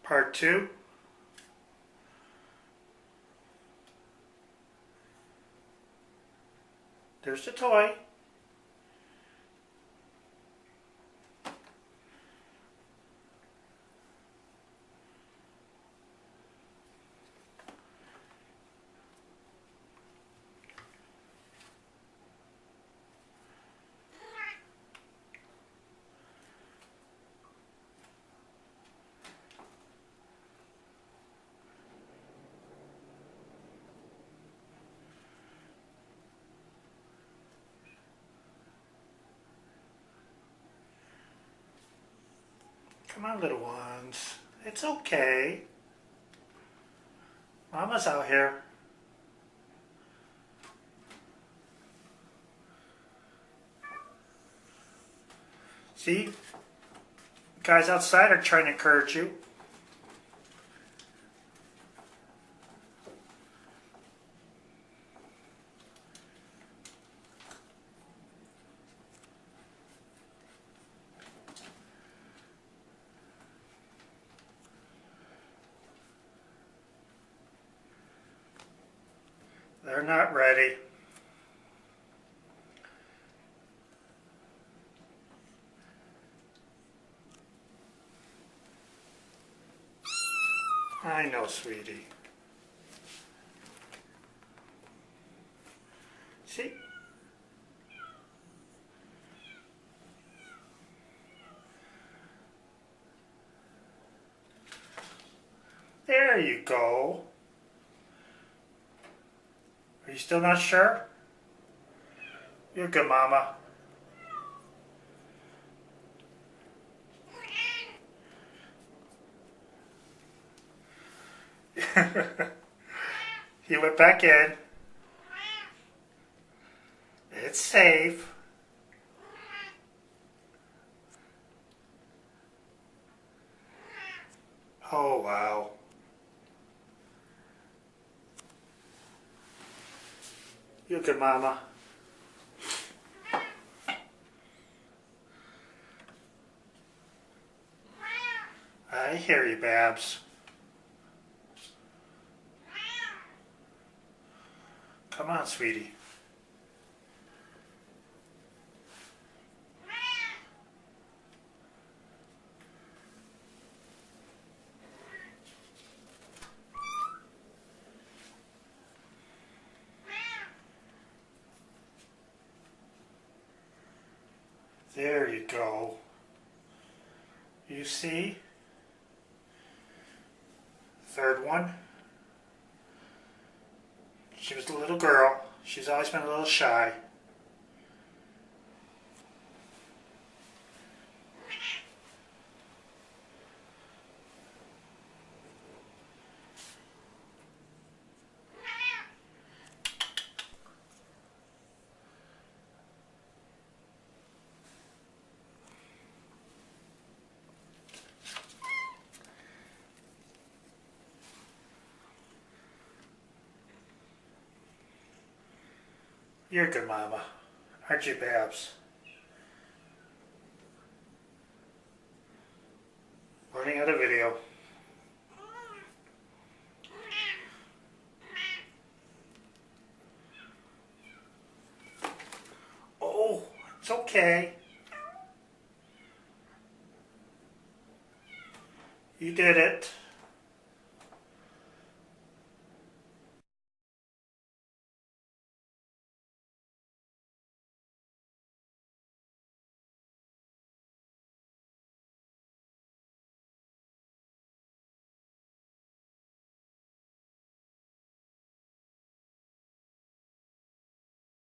Part 2. There's the toy. Come on, little ones. It's okay. Mama's out here. See? Guys outside are trying to encourage you. They're not ready. I know, sweetie. See? There you go. Are you still not sure? You're good, Mama. He went back in. It's safe. Oh, wow. You're good, Mama. I hear you, Babs. Come on, sweetie. There you go. You see? Third one. She was a little girl. She's always been a little shy. You're good, Mama. Aren't you, Babs? Running out of video. Oh, it's okay. You did it.